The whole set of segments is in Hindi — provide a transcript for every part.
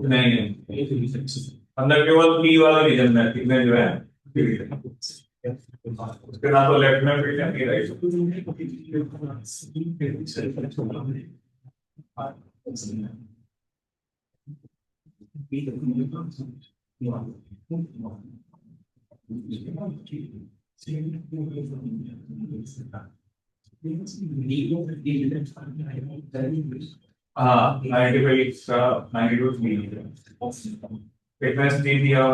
नहीं अंदर केवल पी वाला रीजन में कितने जो है उसके ना तो लेफ्ट में फिट है राइट। हाँ 95 का 92 फिटनेस दे दिया।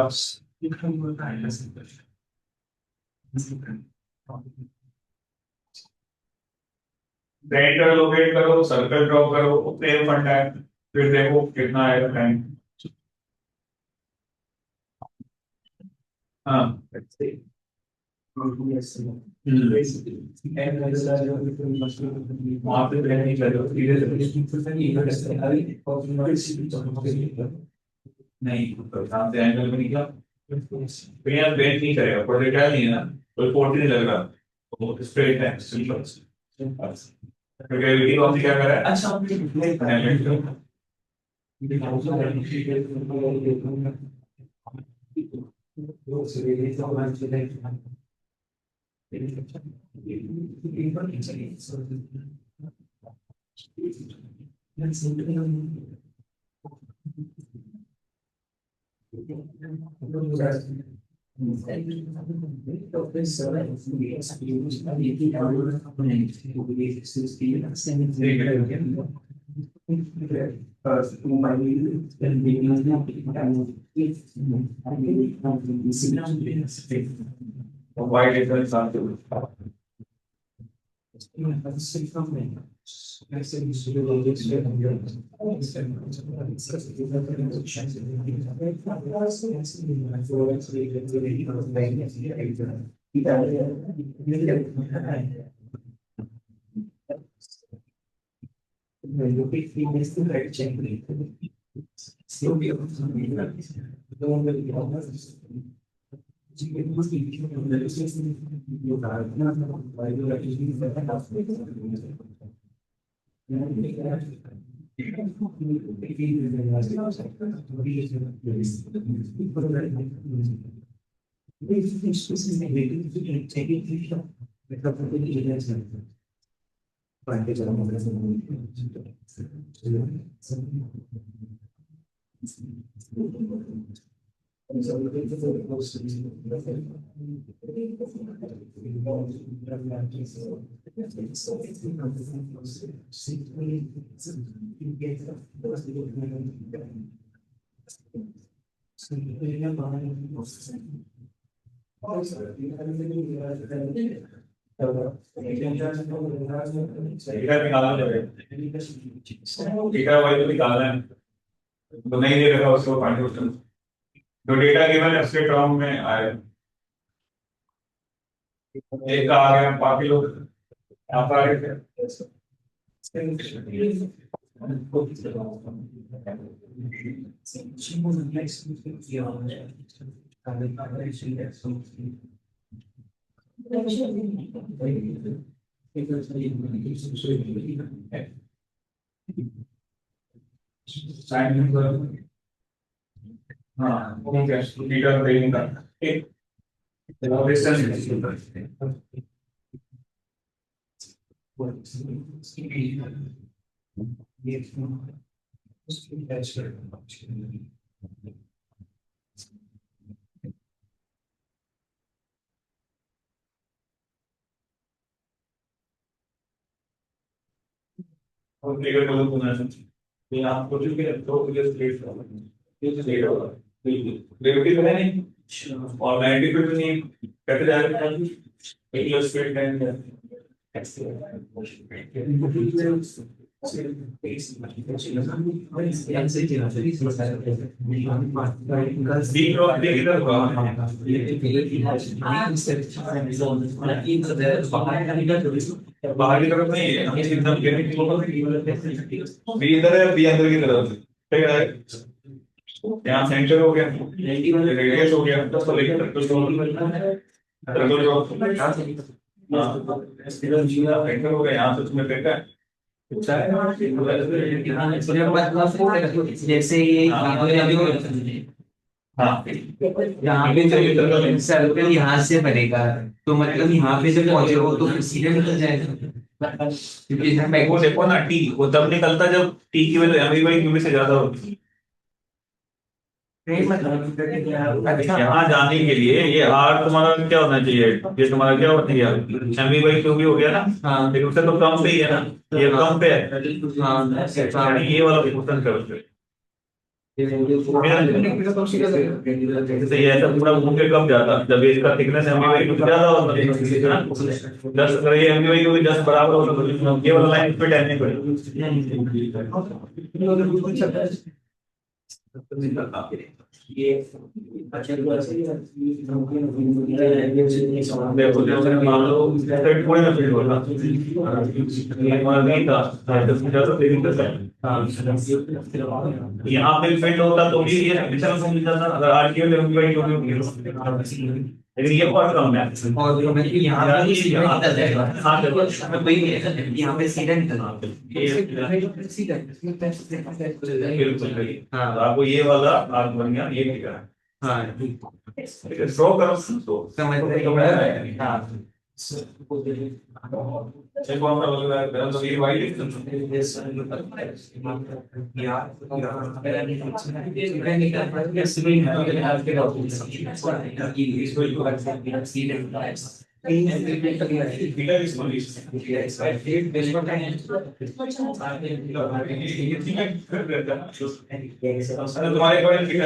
सेंटर लोकेट करो सर्कल ड्रॉ करो सेम फंडा है फिर देखो कितना आएगा टाइम। हाँ वहाँ पे रहने की जरूरत नहीं काम से एंगल में निकला फिर यहाँ बेंच नहीं करेगा प्रोजेक्टाइल नहीं है ना कोई फोर्स नहीं लग रहा तो स्ट्रेट है सिंपल। ग्रेविटी कौन सी क्या कर रहा है अच्छा वाइड डिफरेंस आते डेटा निकालना पड़ेगा डेटा वही तो निकालना है तो नहीं दे रखा उसको फाइंड आउट करना जो डेटा गिवन है उसके टर्म में आए एक का आ गया बाकी लोग यहाँ पर आ रहे थे हाँ ठीक है डेटा ट्रेनिंग का एक और फिगर कलर होना चाहिए ये आप कुछ भी दो फिगर स्ट्रेट होगा ये स्ट्रेट होगा बिल्कुल ग्रेविटी तो है नहीं और 90 पे भी नहीं कट जाएगा एक लोग स्ट्रेट लाइन बाहर की तरफ नहीं है एकदम बी इधर है बी अंदर की तरफ ठीक है यहाँ सेंटर हो गया रेडियस हो गया तो लेकर सेंटर हो गया यहाँ से उसमें देखा है जैसे ये हाँ यहाँ पे जो सर्कल यहाँ से बनेगा तो मतलब यहाँ पे जब पहुंचे वो तो फिर सीधे निकल जाएगा क्योंकि इसमें वो देखो ना टी वो तब निकलता जब टी की वैल्यू एम बाई क्यू से ज्यादा होती है यहाँ जाने के लिए ये आर तुम्हारा क्या होना चाहिए ये तुम्हारा क्या होना चाहिए एम बाई क्यू भी हो गया ना हाँ लेकिन उससे तो कम पे ही है ना ये कम पे है यानी ये वाला क्वेश्चन करो जैसे ये ऐसा पूरा घूम के कब जाता जब इसका थिकनेस एम बाई क्यू ज्यादा होता है ना 10 अगर ये एम बाई क्यू 10 बराबर होता तो ये वाला लाइन पे टेन नहीं पड़ेगी ये देखो जैसे मान लो सेट पूरे में फिट होगा हमारा नहीं था यहाँ पे फिट होता तो भी ये डिस्टेंस मिल जाता अगर आरटीओ लेवल बाई क्यू लेकिन ये बहुत कम है और जो मैं यहाँ पे सीधा निकल जाएगा हाँ मैं वही यहाँ पे सीधा निकल बिल्कुल हाँ आपको ये वाला आर्क बन गया ये ठीक है हाँ ड्रॉ करो तो समझ रहे हाँ एक बार मैं बोल रहा है तो ये वाइट तुम्हारे बड़े ठीक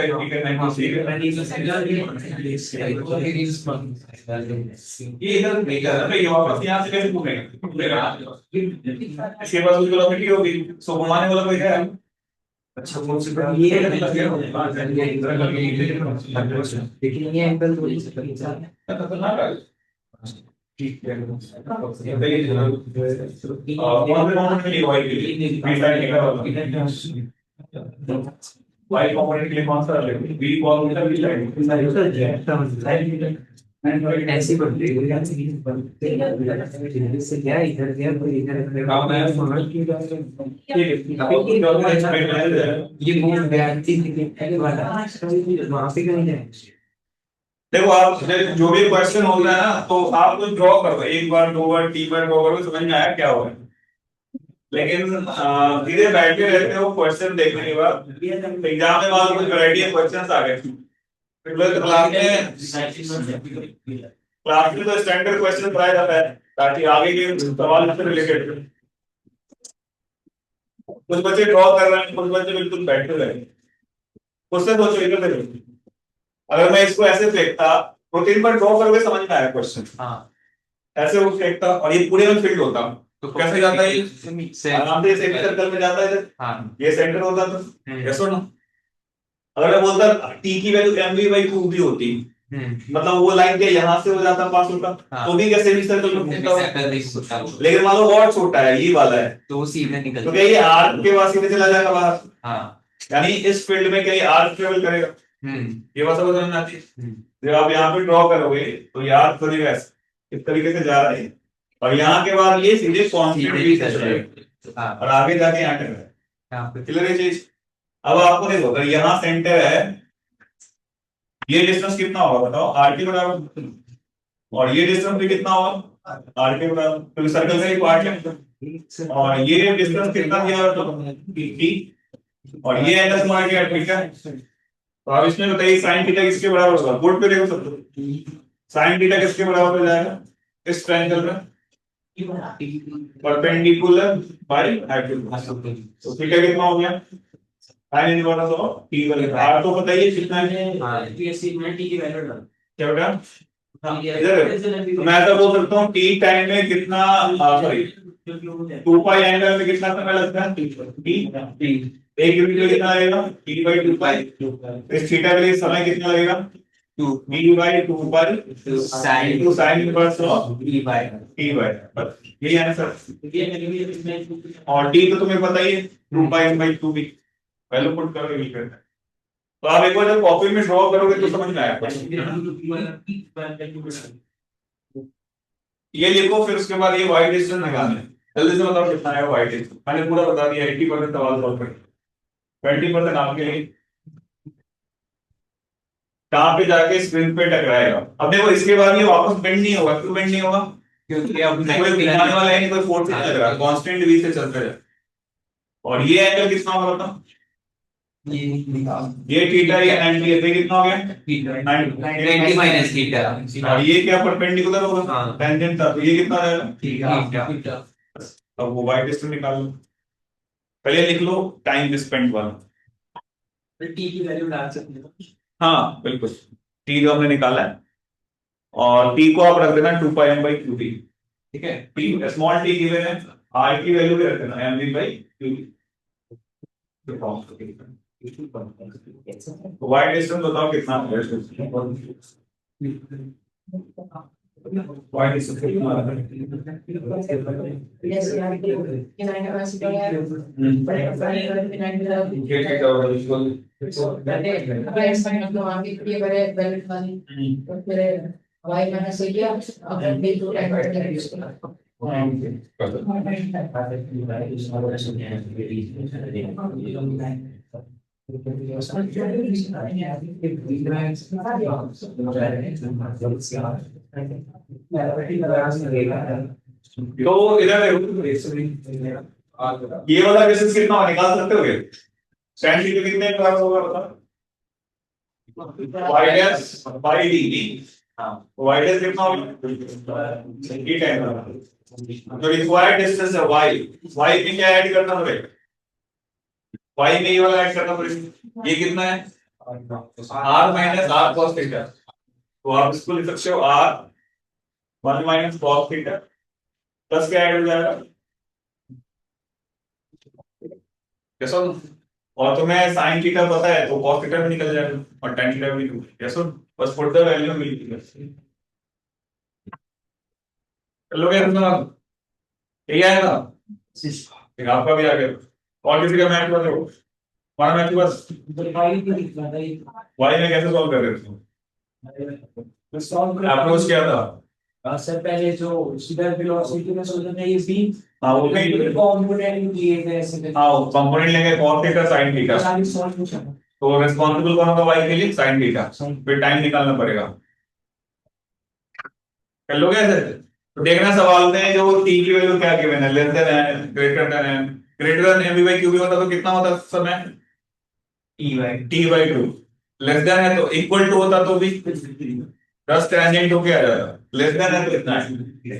ये इधर नहीं कर रहा ये वापस यहाँ से कैसे घूमेगा इसके पास उसकी वेलोसिटी होगी सो घुमाने वाला कोई है अच्छा कौन सी ये लेकिन ये एंगल थोड़ी सी ठीक है कौन से वाई के लिए बी साइड के वाई कंपोनेंट के लिए कौन सा लेंगे बी कॉल बी साइड ऐसी बनती है से क्या इधर गया तो इधर ये मूव गया वहां पे कहीं जाए देखो आप जो भी क्वेश्चन होता है ना तो आप तो ड्रॉ करो एक बार दो बार तीन बार ड्रॉ करो समझ में आया क्या हुआ लेकिन धीरे बैठे रहते हो क्वेश्चन देखने के बाद एग्जाम में मान लो कुछ वैरायटी ऑफ क्वेश्चंस आ गए क्लास में तो स्टैंडर्ड क्वेश्चन कराया जाता है ताकि आगे के सवाल से रिलेटेड कुछ बच्चे ड्रॉ कर रहे हैं कुछ बच्चे बिल्कुल बैठे रहे क्वेश्चन सोचो इधर देखो अगर मैं इसको ऐसे फेंकता प्रोटीन पर ड्रॉ करके समझ में आया क्वेश्चन हाँ ऐसे वो फेंकता और ये पूरे में फील्ड होता तो कैसे जाता है ये आराम से सेमी सर्कल में जाता है हाँ ये सेंटर होता तो यस और नो अगर मैं बोलता टी की value M V by two भी होती मतलब वो लाइन के यहाँ से हो जाता पास होता तो भी कैसे सेमी सर्कल में घूमता लेकिन मान लो और छोटा है ये वाला है तो सीधे निकल तो क्या ये आर्क के पास सीधे चला जाएगा बाहर हाँ यानी इस फील्ड में क्या ये आर्क ट्रेवल करेगा ये बात समझ में आती है जब आप यहाँ पे ड्रॉ करोगे तो ये आर्क खुलेगा इस तरीके से जा रहे हैं और यहाँ के बाद ये सीधे कांस्टेंट और आगे जाके यहाँ कर क्लियर है चीज अब आपको देखो अगर यहाँ सेंटर है ये डिस्टेंस कितना होगा बताओ आर के बराबर और ये डिस्टेंस भी कितना होगा आर के बराबर क्योंकि सर्कल का एक पार्ट है और ये डिस्टेंस कितना दिया टी और ये एंगल तुम्हारा क्या ठीक है तो आप इसमें बताइए साइन थीटा किसके बराबर होगा बोर्ड पे देखो सब साइन थीटा किसके बराबर हो जाएगा इस ट्रायंगल में परपेंडिकुलर बाय हाइपोटेन्यूज तो थीटा कितना हो गया साइन इनवर्स ऑफ टी वाले आर तो बताइए कितना है। हाँ टी में टी की वैल्यू डाल क्या बेटा? हाँ इधर तो मैं ऐसा बोल सकता हूँ टी टाइम में कितना, सॉरी 2 पाई एंगल में कितना समय लगता है टी, एक यूनिट में कितना लगेगा टी बाई 2 पाई, इस थीटा के लिए समय कितना लगेगा T by 2 pi sine inverse of T by, बस यही आंसर। और टी तो तुम्हें पता ही है 2 पाई बाई 2 भी, वैल्यू पुट करो यही करना है। तो आप एक बार जब कॉपी में ड्रॉ करोगे तो समझ में आएगा। ये लिखो फिर उसके बाद ये वाई डिस्टेंस निकालना है। जल्दी से बताओ कितना है वाई डिस्टेंस, मैंने पूरा बता दिया 80% सवाल सॉल्व कर, 20% आपके लिए कहाँ पे जाके स्क्रीन पे टकराएगा। अब देखो इसके बाद ये वापस बेंड नहीं होगा, क्यों बेंड नहीं होगा क्योंकि अब कोई घुमाने वाला है नहीं, कोई फोर्स नहीं लग रहा, कांस्टेंट v से चलता है। और ये एंगल कितना होगा बताओ, ये थीटा ये 90 है, ये कितना हो गया 90 माइनस थीटा, और ये क्या परपेंडिकुलर होगा हाँ टेंजेंट था, तो ये कितना आ जाएगा थीटा। अब वो वाई डिस्टेंस निकाल लो, पहले लिख लो टाइम स्पेंड वाला। टी की वैल्यू डाल सकते हैं। हाँ बिल्कुल, टी जो हमने निकाला है और टी को आप रख देना 2 pi M by Q T, ठीक है। टी स्मॉल टी गिवन है, आर की वैल्यू भी रख देना M V by Q T. Y distance बताओ कितना है, वाई डिस्टेंस कितना है? तो इधर देखो, ये वाला डिस्टेंस कितना होगा निकाल सकते हो क्या? tan थीटा कितने बराबर होगा बताओ, y डैश बाई डी, हाँ y डैश कितना होगा ये टाइम तो रिक्वायर्ड डिस्टेंस है y में क्या ऐड करना पड़ेगा, y में ये वाला ऐड करना पड़ेगा, ये कितना है r minus r cos theta, तो आप इसको लिख सकते हो r 1 minus cos theta plus क्या ऐड हो जाएगा कैसा, और तुम्हें साइन थीटा पता है तो cos थीटा भी निकल जाएगा और tan थीटा भी निकल जाएगा, कैसा बस पुट द वैल्यू मिल गई। चलो क्या तुम यही आएगा, फिर आपका भी आ गया और किसी का मैथ बताओ, हमारा मैथ बस वाई में कैसे सॉल्व कर रहे थे, अप्रोच क्या था सर पहले जो सीधा वेलोसिटी में सोचा था ये बी, हाँ वो भी कंपोनेंट लिए थे ऐसे, हाँ कंपोनेंट लेंगे cos थीटा sin थीटा, तो रिस्पांसिबल कौन होगा y के लिए sin थीटा, फिर टाइम निकालना पड़ेगा। कर लोगे ऐसे, तो देखना सवाल में जो t की वैल्यू क्या गिवन है, लेस देन है ग्रेटर देन है, greater than mv by Q होता तो कितना होता समय t बाई 2, लेस देन है तो इक्वल टू होता तो भी 10 टेंजेंट होके आ जाएगा, लेस देन है तो इतना है, ठीक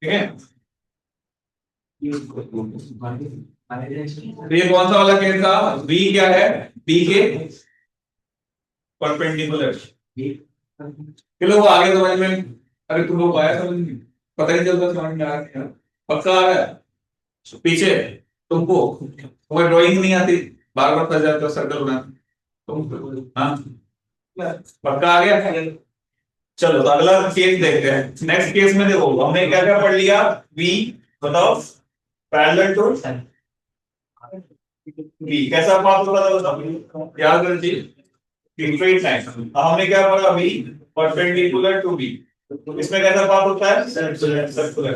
है। तो ये कौन सा वाला केस था, v क्या है b के परपेंडिकुलर, चलो वो आगे समझ में, अरे तुम लोग आया समझ में, पता ही चलता समझ में आ गया पक्का आ रहा है पीछे तुमको, तुम्हें ड्राइंग नहीं आती बार बार फंस जाते हो सर्कल बना तुम, हाँ पक्का आ गया। चलो तो अगला केस देखते हैं, नेक्स्ट केस में देखो हमने क्या क्या पढ़ लिया, v बताओ पैरेलल टू v कैसा पाथ होता था बताओ, याद करिए स्ट्रेट लाइन, अब हमने क्या पढ़ा v परपेंडिकुलर टू v, इसमें कैसा पाथ होता है सर्कुलर।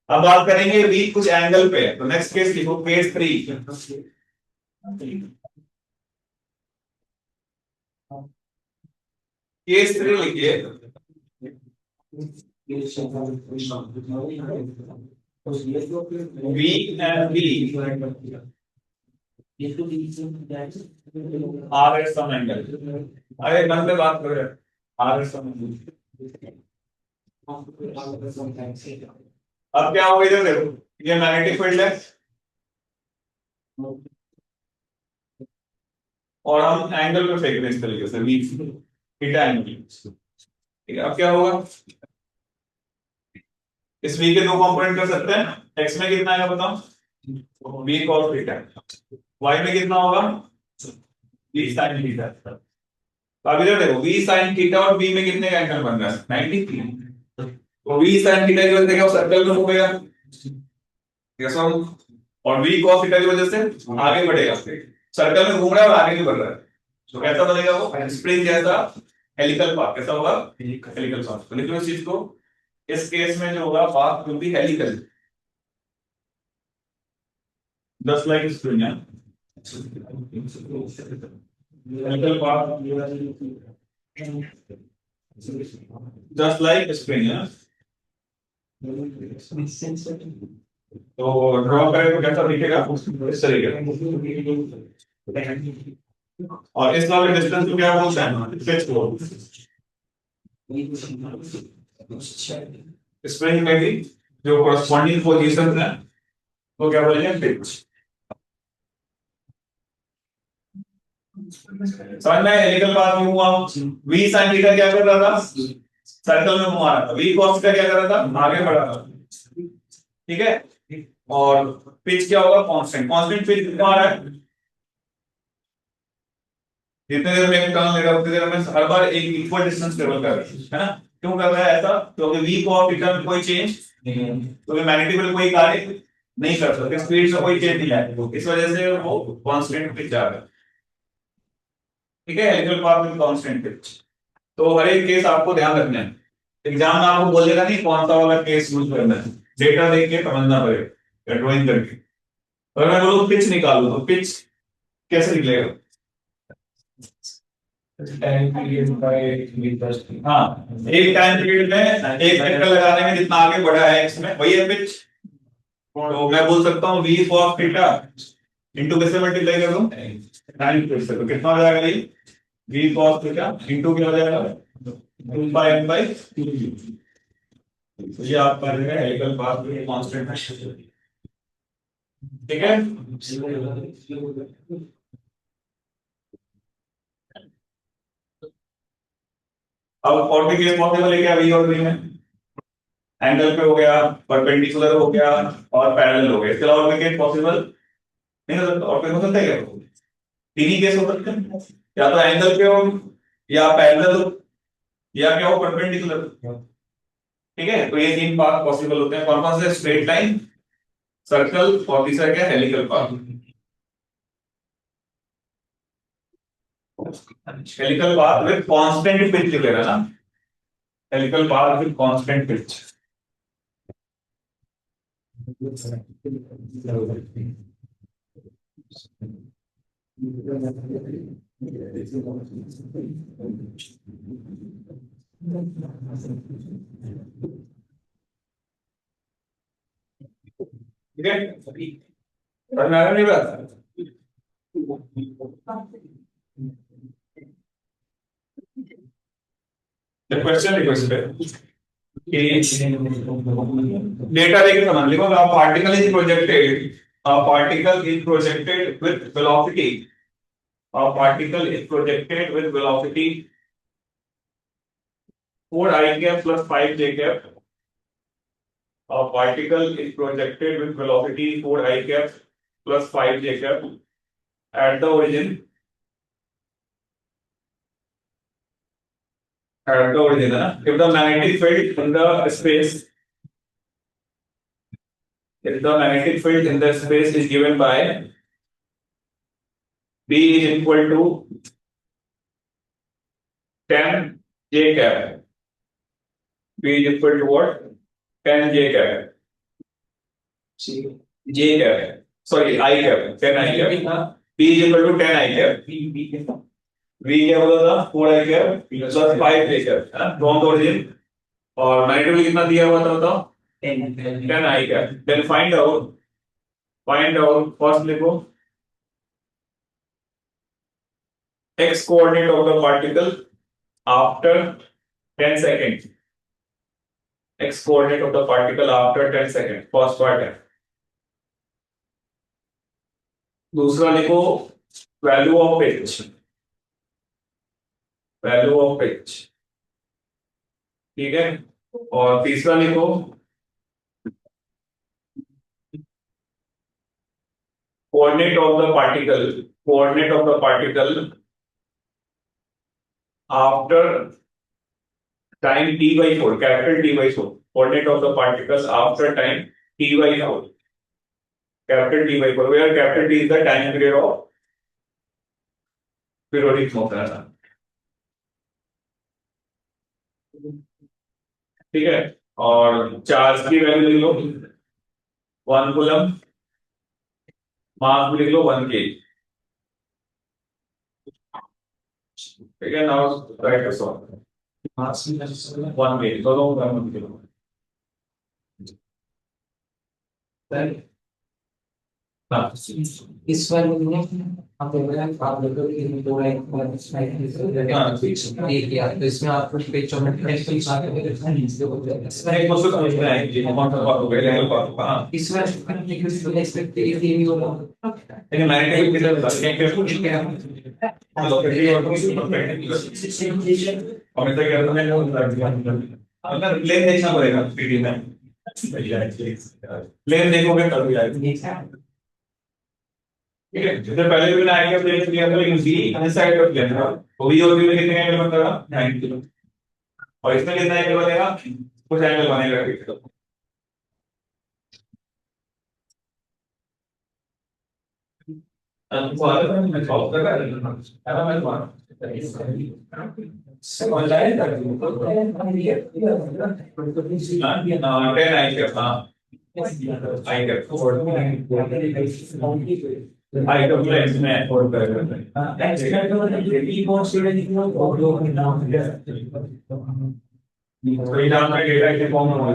अब बात करेंगे v कुछ एंगल पे है, तो नेक्स्ट केस लिखो केस 3, केस 3 लिखिए, v and v are as some angle, अरे मन में बात करो यार, आर एस सम एंगल। अब क्या होगा इधर देखो, ये मैग्नेटिक फील्ड है, और हम एंगल पे फेंक रहे हैं इस तरीके से v थीटा एंगल। ठीक है, अब क्या होगा, इस v के दो कंपोनेंट कर सकते हैं। x में कितना आएगा बताओ, v cos थीटा, y में कितना होगा, v sin थीटा। तो अब इधर देखो v sin थीटा और v में कितने का एंगल बन रहा है, 90। तो v sin थीटा की वजह से क्या सर्कल में घूमेगा, यस और v cos थीटा की वजह से आगे बढ़ेगा, सर्कल में घूम रहा है और आगे भी बढ़ रहा है। तो कैसा बनेगा वो, स्प्रिंग जैसा हेलिकल पाथ। कैसा होगा, हेलिकल पाथ। तो लिखो इस चीज को, इस केस में जो होगा path will be helical, just like spring. Helical path just like spring है। तो ड्रॉ करें तो कैसा दिखेगा, इस तरीके से। और इस वाले डिस्टेंस को क्या बोलते हैं, पिच बोलते हैं। स्प्रिंग में भी जो कॉरेस्पॉन्डिंग पोजीशन है वो क्या बोलेंगे, पिच। समझ में हेलिकल पाथ में हुआ, v sin थीटा क्या कर रहा था, सर्कल में घुमा रहा था, v cos थीटा क्या कर रहा था, आगे बढ़ा रहा था। ठीक है, और पिच क्या होगा, कांस्टेंट। कांस्टेंट पिच कितना आ रहा है, जितने देर में एक टर्न ले रहा है उतनी देर में हर बार एक इक्वल डिस्टेंस ट्रेवल कर रहा है ना। क्यों कर रहा है ऐसा, क्योंकि v cos थीटा में कोई चेंज नहीं है, क्योंकि मैग्नेटिक फील्ड कोई कार्य नहीं कर सकता, स्पीड से कोई चेंज नहीं है, इस वजह से वो कांस्टेंट पिच आ रहा है। ठीक है, helical path with constant pitch. तो हर एक केस आपको ध्यान रखना है, एग्जाम में आपको बोल देगा नहीं कौन सा वाला केस यूज करना है, डेटा देख के समझना पड़ेगा या ड्राइंग करके। अगर मैं बोलूं पिच निकालो तो पिच कैसे निकलेगा, हाँ एक टाइम पीरियड में एक चक्कर लगाने में जितना आगे बढ़ा है इसमें वही है पिच। तो मैं बोल सकता हूँ v cos थीटा इंटू किससे मल्टीप्लाई कर दूं, टाइम पीरियड से। तो कितना हो जाएगा ये, v cos थीटा इंटू क्या हो जाएगा, 2 तो ये आपका रहेगा हेलिकल पाथ कांस्टेंट है। ठीक है, अब और भी केस पॉसिबल है क्या, v और v में एंगल पे हो गया, परपेंडिकुलर हो गया और पैरेलल हो गया, इसके अलावा कोई केस पॉसिबल नहीं हो सकता। और कोई हो सकता है क्या, तीन ही केस हो सकते हैं, या तो एंगल पे हो या पैरेलल हो या क्या हो परपेंडिकुलर। ठीक है, तो ये तीन पाथ पॉसिबल होते हैं, कौन कौन से, स्ट्रेट लाइन, सर्कल और तीसरा क्या, helical path. Helical path with constant pitch लिखेगा ना, helical path with constant pitch. ठीक है, समझ में आ रहा है नहीं बात। क्वेश्चन लिखो इस पे, डेटा देके समझ लिखो, particle is projected, particle is projected with velocity, particle is projected with velocity 4 I cap plus 5 j cap. A particle is projected with velocity 4 I cap plus 5 j cap at the origin. At the origin, if the magnetic field in the space, if the magnetic field in the space is given by B is equal to 10 j cap. B is equal to what? 10 j cap. J cap. Sorry, I cap. 10 I cap. P is equal to 10 I cap. V क्या बोला था, 4 I cap plus 5 J cap, है ना, फ्रॉम द ओरिजिन। और मैग्नेटिक कितना दिया हुआ था बताओ, 10 I cap। Then find out first लिखो x coordinate of the particle after 10 second, x coordinate of the particle after 10 second, first part है। दूसरा लिखो value of pitch, value of pitch, ठीक है। और तीसरा लिखो coordinate of the particle, coordinate of the particle after time t by 4, capital T by 4, coordinate of the particles after time t by 4, capital T by 4, where capital T is the time period of periodic motion, ठीक है। और चार्ज की वैल्यू लिख लो 1 कूलम, मास भी लिख लो 1 के, ठीक है। नाउ राइट दिस वन, मास 1 के, दोनों का 1 किलो। इस बार में आप देखो कि पूरा एक किया तो इसमें आपको पेज और एक क्वेश्चन समझना है कि कौन सा बात हो गया लेवल बात होगा। हां इस बार एक्सपेक्टेड ये होगा लेकिन 90 किलो हमें तो क्या अगर प्लेन देखना पड़ेगा पीडी में, प्लेन देखोगे तब भी आएगा, ठीक है। जैसे पहले भी मैंने आइडिया प्लेन लिया था, लेकिन बी अनसाइड का प्लेन था, वो भी और भी में कितने एंगल बनता है 90 किलो, और इसमें कितना एंगल बनेगा, कुछ एंगल बनेगा, ठीक है। अब मैं सॉल्व कर रहा हूं, अब मैं मान समझ आया था 10 आई क्या था, आई क्या आई का प्लेस में और कर रहे हैं तो ये नाम का डेटा के फॉर्म में होगा,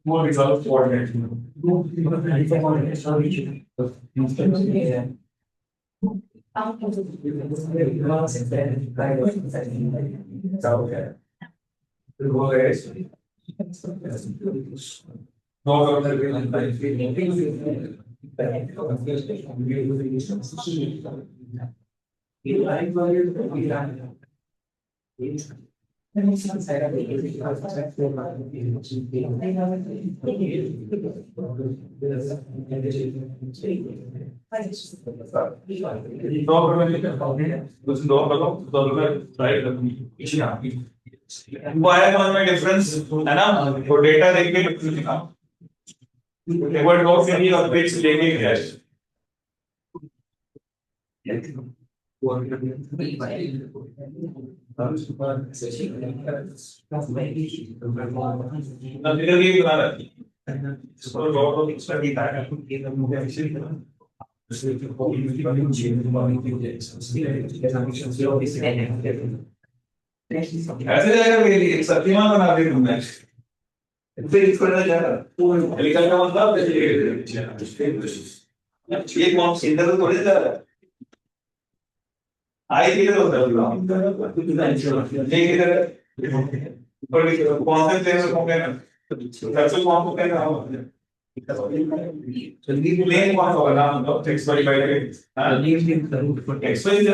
more results coordinate. डिफरेंस है ना, तो डेटा देख के एक बार नोट करिए और पिच लेके गया ऐसे जाएगा मेरी शक्तिमान बना दे तुमने फिर इसको ना जाएगा हेलिकल का मतलब ये कौन सीधा तो थोड़ी जा रहा है आई किधर होता है ये किधर है पर कौन से प्लेन में कौन है सबसे कौन को कहना है जल्दी प्लेन कौन होगा ना मतलब x y by हां x y से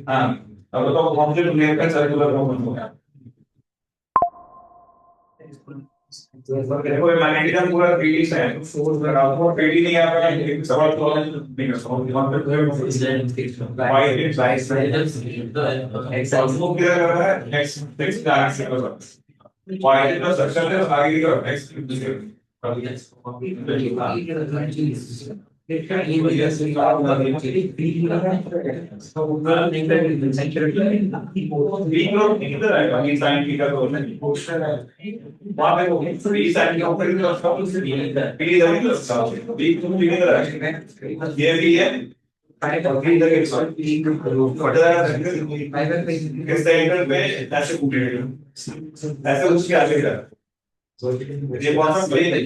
हाँ अब बताओ कौन से प्लेन का सर्कुलर मोशन होगा देखो ये मैग्नेटिज्म पूरा 3D से है फोर्स लगा हुआ 3D नहीं आ रहा है एक सवाल तो नहीं कर सकता दिमाग में वाई के साइज एक्स को क्या कर रहा है एक्स एक्स डायरेक्शन कर रहा है वाई का सर्कल है आगे का एक्स ये भी है ऐसे उसके आगे ये कौन सा प्लेन है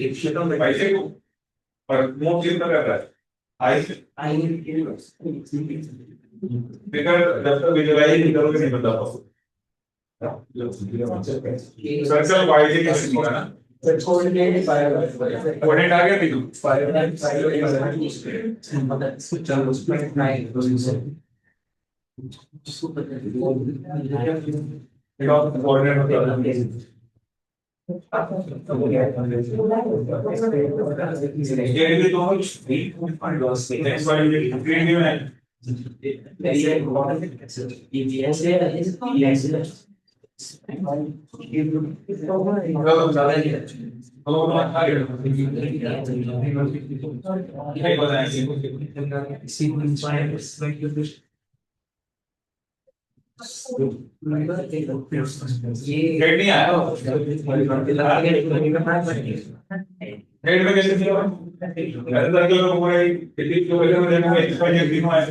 और मुंह क्लिक कर रहा है आई फिगर जब तक विजुअलाइज नहीं करोगे नहीं बता पाओगे। सर्कल वाई जी कैसे होगा ना कोऑर्डिनेट आ गया बिल्कुल कोऑर्डिनेट होता है ये भी तो नेक्स्ट वाली ग्रीन भी है रेड नहीं आया रेड में कैसे दिया सर्कल को पूरा कितनी जो वैल्यू में देखो एक्सपांड ये दिनो है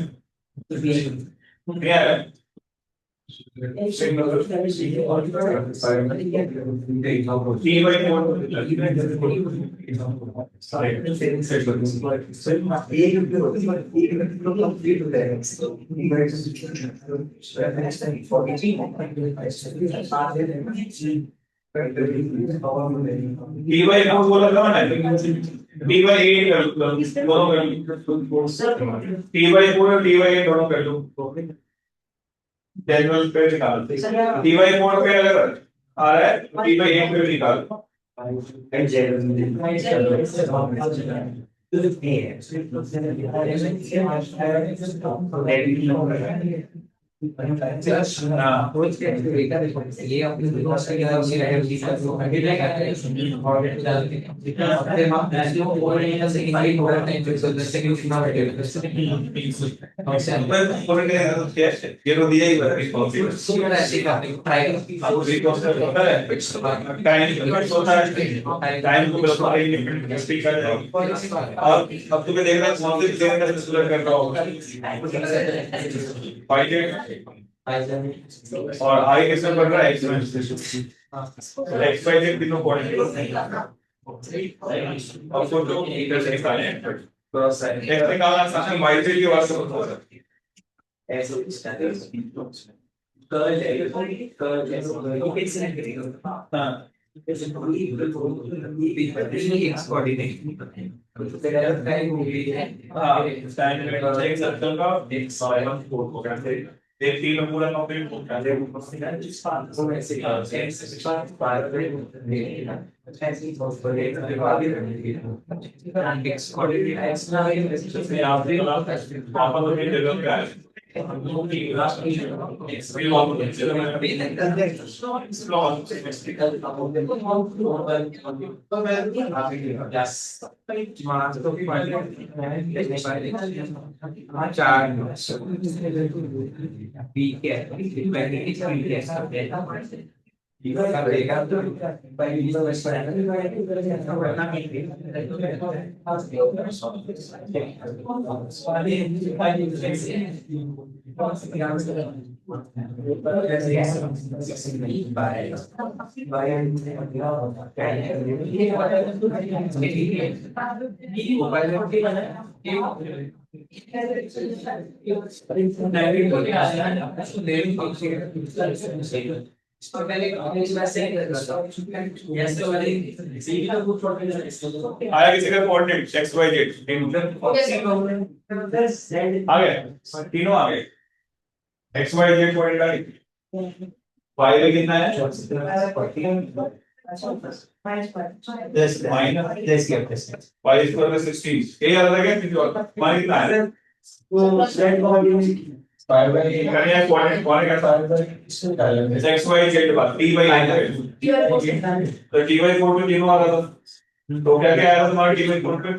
नहीं आया टी बाई फोर बोला था ना टी बाई एट कर लो दोनों कर लो टी बाई फोर और टी बाई एट दोनों कर लो जनरल पे निकाल टी बाई फोर पे अगर आ रहा है तो टी बाई एट पे भी निकाल ये अपने दोस्त के लिए उसी रहे उसी का जो आगे लेकर आते हैं और फिर हम ऐसे को बोल रहे हैं कि भाई थोड़ा टाइम फिक्स हो जैसे कि उतना बैठे और से ये तो दिया ही है सीधा ऐसे करते हैं ट्राई टाइम को बिल्कुल स्पीक कर रहा हूं अब तुम्हें देख रहा है कौन से डिजाइन का सिलेक्ट कर रहा होगा और आई किसमें पढ़ रहा है एक्स में एक्स वाई जेड तीनों कोऑर्डिनेट और फोर लोग इधर से निकाले क्रॉस साइन एक्स निकालना आसान है वाई जेड की बात करो ऐसे कर्ल कैसे करेगा हां एक्स कोऑर्डिनेट तो तेरा टाइम हो गई है हां टाइम में एक सर्कल का एक्स वाई 1 4 को करते हैं एक तीन में पूरा कंप्लीट होता है वो ऐसे एक्स कोऑर्डिनेट एक्स ना है आप देख लो पापा को भी डेवलप कर आया किसी का कोऑर्डिनेट एक्स वाई जेड आ गए तीनों आ गए X Y Z coordinate Y में कितना है माइनस वाई स्क्वायर में 16 ये याद रखें किसी और माइनस कितना है तो z कोऑर्डिनेट फाइव बाई करें कोऑर्डिनेट का एक्स वाई जेड बात टी बाई तो टी बाई 4 में तीनों आ रहा था तो क्या क्या आया तुम्हारा टी बाई 4 पे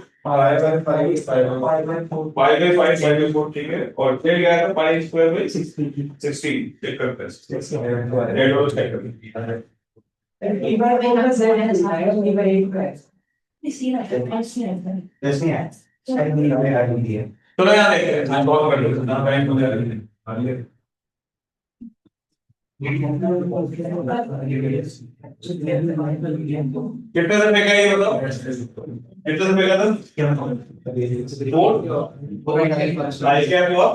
पाई बाई 5 ठीक है और फिर क्या था पाई स्क्वायर बाई 16 चेक करते हैं रेड और चेक करते हैं टी बाई 4 का z है साइन टी बाई 8 का है इसी ना ऐसे है शायद नहीं हमें आ रही है चलो यहाँ देखते हैं मैं बहुत कर लूंगा ना बैंक में जा रही है कितने से फेंका ये बताओ, कितने से फेंका था? 4 आई क्या हुआ?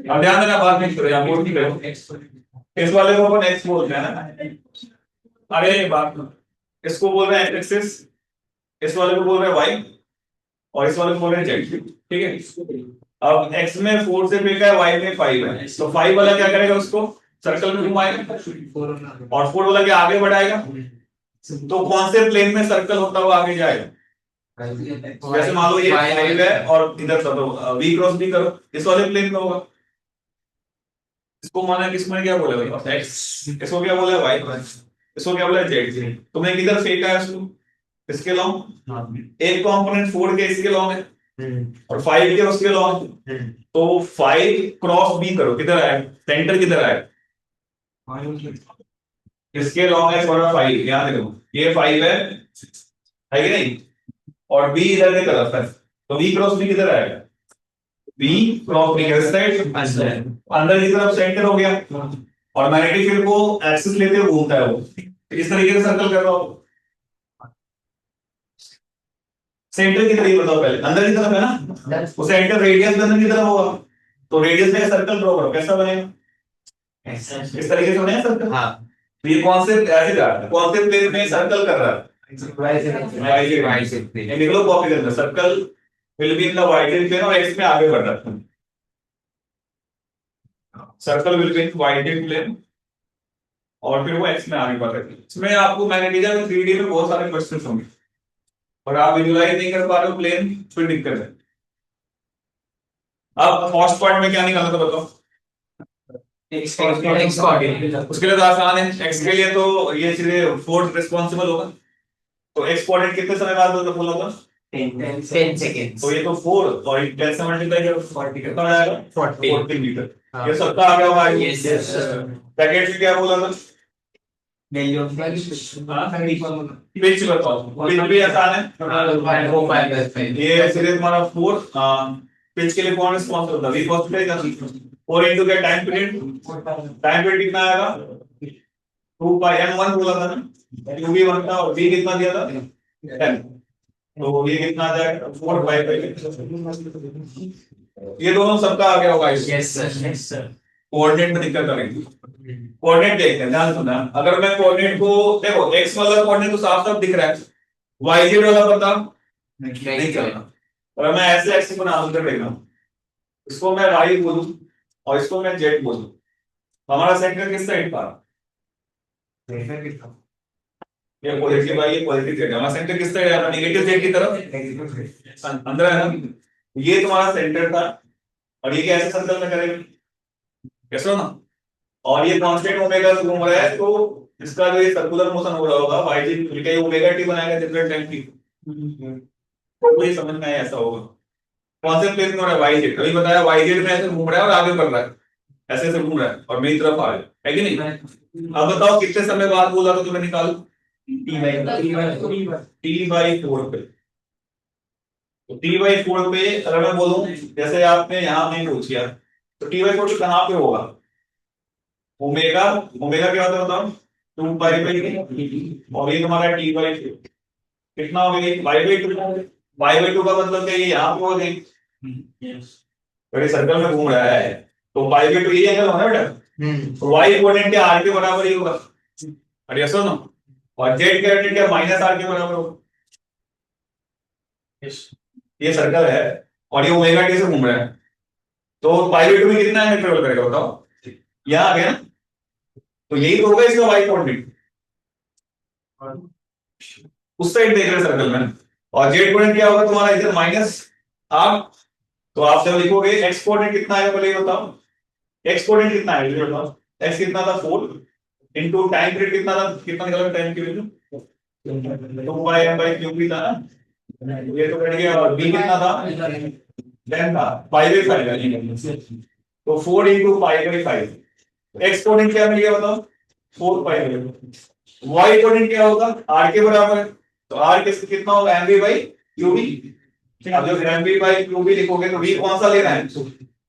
अब ध्यान देना, बात नहीं करो, यहाँ बोल नहीं करो। इस वाले को अपन एक्स बोलते हैं ना, अरे ये बात ना, इसको बोल रहे हैं एक्सिस, इस वाले को बोल रहे हैं वाई, और इस वाले को बोल रहे हैं जेड, ठीक है। अब x में 4 से फेंका है, y में 5 है, तो 5 वाला क्या करेगा, उसको सर्कल में घुमाएगा, और 4 वाला क्या आगे बढ़ाएगा। तो कौन से प्लेन में सर्कल होता हुआ आगे जाएगा? जैसे मान लो ये 5 है और इधर चलो v क्रॉस भी करो, इस वाले प्लेन में होगा। इसको माना किसमें क्या बोले भाई, x, इसको क्या बोले y, इसको क्या बोले z। तुमने किधर फेंका है उसको, इसके लॉन्ग, एक कंपोनेंट 4 के इसके लॉन्ग है और 5 के उसके लॉन्ग, तो 5 क्रॉस बी करो, किधर आए, सेंटर किधर आए, इसके लॉन्ग है थोड़ा 5, यहां देखो ये 5 है कि नहीं, और बी इधर की तरफ है, तो बी क्रॉस बी किधर आएगा, बी क्रॉस बी किस साइड, अंदर की तरफ सेंटर हो गया, और मैग्नेटिक फील्ड को एक्सिस लेते हुए घूमता है वो, इस तरीके से सर्कल कर रहा हो। सेंटर की तरफ बताओ, पहले अंदर की तरफ है ना, वो सेंटर रेडियस भी अंदर की तरफ होगा, तो रेडियस में सर्कल ड्रॉ करो, कैसा बनेगा, इस तरीके से बनेगा सर्कल। हाँ, तो ये कौन से ऐसे जा रहा है, कौन से प्लेन में सर्कल कर रहा है, वाई से निकलो कॉपी करना, circle will be in the Y plane और एक्स में आगे बढ़ रहा है, circle will be in Y plane और फिर वो एक्स में आगे बढ़ रहा है। इसमें आपको मैग्नेटिज्म में 3D में बहुत सारे क्वेश्चंस होंगे और आप विजुलाइज नहीं कर पा रहे हो प्लेन, फिर दिक्कत है। अब फर्स्ट पार्ट में क्या निकालना था बताओ, एक्स कोऑर्डिनेट, उसके लिए तो आसान है, एक्स के लिए तो ये चीजें फोर्स रिस्पॉन्सिबल होगा, तो एक्स कोऑर्डिनेट कितने समय बाद बोला होगा, 10 सेकंड्स, तो ये तो 4 और 10 से मल्टीप्लाई करो 40 कितना आ जाएगा, 40 मीटर, ये सबका आ गया होगा। यस सर, ब्रैकेट में क्या बोला था, वैल्यू ऑफ पिच बताओ, पिच भी आसान है, ये सीधे तुम्हारा 4, पिच के लिए कौन रिस्पॉन्सिबल था, वी कॉस थीटा, 4 इनटू क्या टाइम पीरियड, टाइम पीरियड कितना आएगा, 2 पाई m1 बोला था ना, u भी 1 था और v कितना दिया था 10, तो ये कितना आ जाएगा 4 पाई बाई, ये दोनों सबका आ गया होगा। यस सर, कोऑर्डिनेट में दिक्कत करेंगे, कोऑर्डिनेट देखते हैं, ध्यान सुनना, अगर मैं कोऑर्डिनेट को देखो, x वाला कोऑर्डिनेट तो साफ साफ दिख रहा है, y z वाला पता नहीं चलना, और मैं ऐसे एक्स बना दूं, देखना इसको मैं y बोलूं और इसको मैं z बोलूं, हमारा सेंटर किस साइड पर, ये पॉजिटिव y, ये पॉजिटिव z, हमारा सेंटर किस साइड है, नेगेटिव z की तरफ अंदर है ना, ये तुम्हारा सेंटर था, और ये कैसे सर्कल में करेंगे, कैसे ना, और ये कांस्टेंट ओमेगा से घूम रहा है, तो इसका जो ये सर्कुलर मोशन हो रहा होगा y जी खुल के ओमेगा t बनाएगा डिफरेंट टाइम की, तो ये समझ में आया ऐसा होगा। कौन से प्लेन में हो रहा है, yz, अभी बताया yz में ऐसे घूम रहा है और आगे बढ़ रहा है, ऐसे ऐसे घूम रहा है और मेरी तरफ आ रहा है कि नहीं। अब बताओ कितने समय बाद बोला तो तुम्हें निकालो, t/4 पे, तो t/4 पे अगर मैं बोलूं, जैसे आपने यहाँ नहीं पूछ किया, तो t/4 पे कहाँ पे होगा, ओमेगा, ओमेगा क्या होता है बताओ, 2 पाई, और ये तुम्हारा t/4 कितना हो गया, y/2 का मतलब क्या, ये यहाँ पे होगा, तो ये सर्कल में घूम रहा है, तो y/2 ये एंगल होना है बेटा, तो y कोऑर्डिनेट क्या r के बराबर ही होगा, अरे यस नो, और z कोऑर्डिनेट क्या -r के बराबर होगा, ये सर्कल है और ये ओमेगा t से घूम रहा है, तो y/2 में कितना एंगल ट्रेवल करेगा बताओ, यहाँ आ गया ना, तो यही तो होगा इसका y कोऑर्डिनेट, उस साइड देख रहे सर्कल में, और z कोऑर्डिनेट क्या होगा तुम्हारा इधर -r, तो आप जब लिखोगे x कोऑर्डिनेट कितना आएगा पहले ये बताओ, x कोऑर्डिनेट कितना आएगा बताओ, x कितना था 4 इनटू टाइम पीरियड कितना था, कितना निकला टाइम की वैल्यू 2 m/3 था ना, ये तो कट गया, और b कितना था 10 था, 5/5, तो 4 इनटू 5/5, x कोऑर्डिनेट क्या मिल गया बताओ 4 पाई, y कोऑर्डिनेट क्या होगा r के बराबर है, तो r कितना होगा mv/qb, अब जब mv/qb लिखोगे तो v कौन सा लेना है,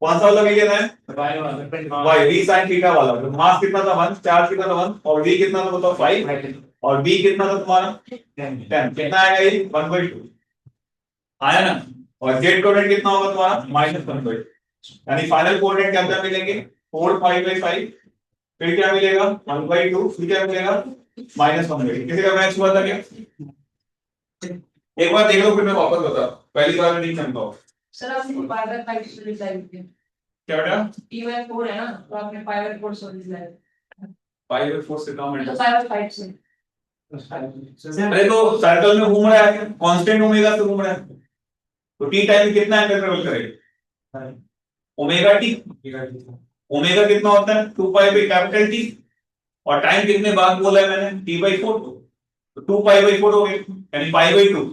कौन सा वाला v लेना है? y v sin थीटा वाला। तो मास कितना था 1, चार्ज कितना था 1, और v कितना था बताओ 5, और b कितना था तुम्हारा 10। कितना आएगा ये 1/2 आया ना। और z कोऑर्डिनेट कितना होगा तुम्हारा -1/2, यानी फाइनल कोऑर्डिनेट क्या क्या मिलेंगे 4 5/5, फिर क्या मिलेगा 1/2, फिर क्या मिलेगा -1/2। किसी का मैच हुआ था क्या? एक बार देख लो फिर मैं वापस बता, पहली बार में नहीं समझ पाओ। सर आपने पावर 5 से डिजाइन किया क्या बेटा? T/4 है ना, तो आपने पावर 4 से डिजाइन 5/4 से कम है तो पावर 5 से। अरे तो सर्कल में घूम रहा है, कांस्टेंट ओमेगा से घूम रहा है, तो टी टाइम कितना एंगल ट्रेवल करेगा ओमेगा टी। ओमेगा कितना होता है 2π/कैपिटल टी, और टाइम कितने बाद बोला है मैंने t/4, तो 2π/4 हो गया, यानी π/2,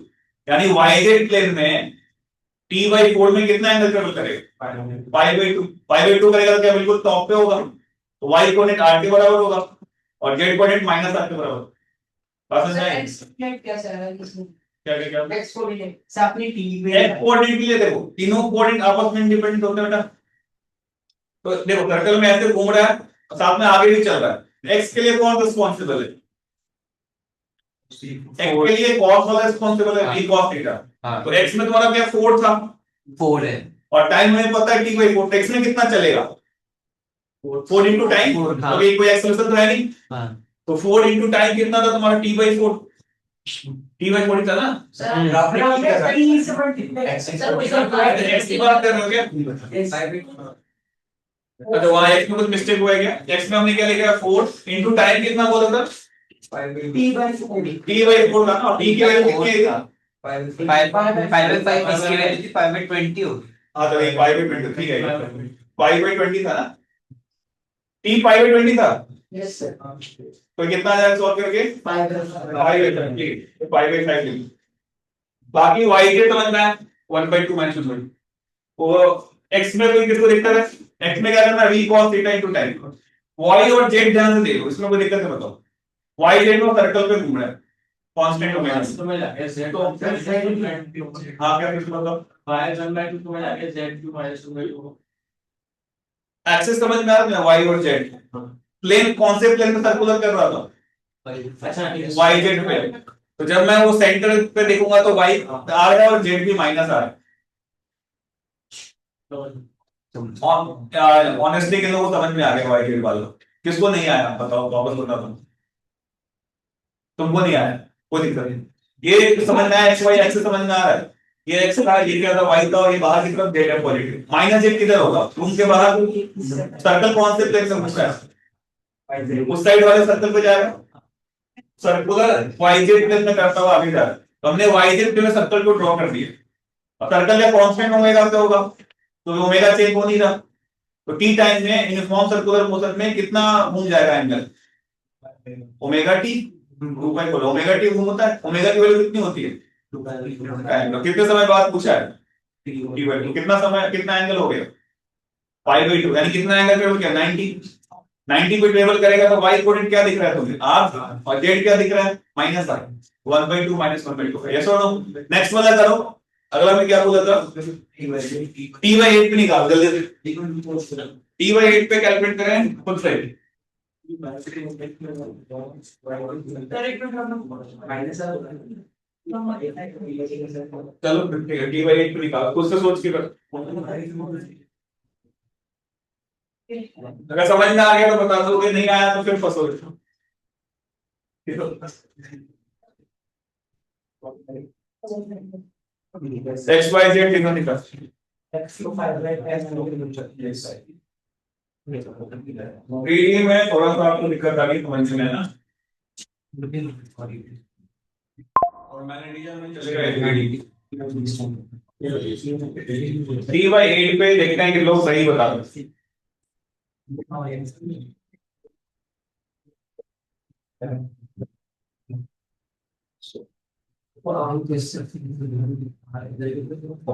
यानी yz प्लेन में t/4 में कितना एंगल ट्रेवल करेगा π/2। π/2 करेगा तो क्या बिल्कुल टॉप पे होगा, तो y कोऑर्डिनेट r के बराबर होगा और z कोऑर्डिनेट -r के बराबर। बात समझ आई? एक्स कोऑर्डिनेट कैसे आएगा इसमें? क्या क्या क्या एक्स कोऑर्डिनेट से आपने टी एक्स कोऑर्डिनेट के लिए देखो तीनों कोऑर्डिनेट आपस में इंडिपेंडेंट होते हैं बेटा। तो देखो सर्कल में ऐसे घूम रहा है और साथ में आगे भी चल रहा है, एक्स के लिए कौन रिस्पॉन्सिबल है? एक्स के लिए cos वाला रिस्पॉन्सिबल है v cos थीटा। तो एक्स में तुम्हारा क्या 4 था, 4 है, और टाइम हमें पता है t/4, एक्स में कितना चलेगा 4 into टाइम, तो ये कोई एक्सेलरेशन तो है नहीं, तो 4 into टाइम कितना था तुम्हारा t/4, t/4 ही था ना। सर आपने आपने क्या करा? टी से मल्टीप्लाई एक्स की बात कर रहे हो क्या? अच्छा वहां एक्स में कुछ मिस्टेक हुआ है क्या? एक्स में हमने क्या लिखा है 4 into टाइम कितना बोला था t/4 था ना, t की वैल्यू कितनी है? 5/5 इसकी वैल्यू थी 5/20 होगी। हाँ तो ये 5/20 ठीक है, 5/20 था ना, t 5/20 था, यस सर तो कितना आ जाएगा सॉल्व करके 5/5, ठीक है 5/5 लिख। बाकी y के समझना है 1/2 -1, वो x में कोई किसको दिक्कत है? x में क्या करना है v cos theta into tan। y और z ध्यान से देखो, इसमें कोई दिक्कत है बताओ? y z में सर्कल पे घूम रहा है कांस्टेंट ओमेगा। हाँ क्या कुछ मतलब एक्सिस समझ में आ रहा है y और z, प्लेन कौन से प्लेन में सर्कुलर कर रहा था y z पे, तो जब मैं वो सेंटर पे देखूंगा तो y आ रहा है और z भी माइनस आ रहा है। ऑनेस्टली किन लोगों को समझ में आ गया y z वाला? किसको नहीं आया बताओ, वापस बता दो। तुमको नहीं आया कोई दिक्कत नहीं, ये समझ में आया x y एक्सिस समझ में आ रहा है, ये x था ये क्या था y था, और ये बाहर की तरफ z है पॉजिटिव, माइनस z किधर होगा रूम के बाहर? सर्कल कौन से प्लेन में घूम रहा है? उस साइड वाले सर्कल पे जाएगा, सर्कुलर yz प्लेन में करता हुआ आगे जा रहा है, तो हमने yz प्लेन में सर्कल को ड्रॉ कर दिया। अब सर्कल या कांस्टेंट ओमेगा पे होगा, तो ओमेगा चेंज हो नहीं रहा, तो t टाइम में यूनिफॉर्म सर्कुलर मोशन में कितना घूम जाएगा angle omega T 2/4। Omega T घूम होता है, ओमेगा की वैल्यू कितनी होती है कितने समय बाद पूछा है t/2, कितना समय कितना एंगल हो गया 5/2, यानी कितना एंगल ट्रेवल किया 90 पे ट्रेवल करेगा, तो y कोऑर्डिनेट क्या दिख रहा है तुम्हें r, और z क्या दिख रहा है -r, 1/2 -1/2। यस और नो? नेक्स्ट वाला करो, अगला में क्या बोला था t/8 पे निकाल जल्दी से, t/8 पे कैलकुलेट करें खुद से। चलो ठीक है t/8 पे निकाल खुद से सोच के कर, अगर समझ में आ गया तो बता दो, नहीं आया तो फिर फंसोगे। x y z तीनों निकाल, रीडिंग में थोड़ा सा आपको दिक्कत आ गई समझने में ना, और मैंने रीजन में चले गए 3/8 पे देखते हैं कि लोग सही बता रहे हैं।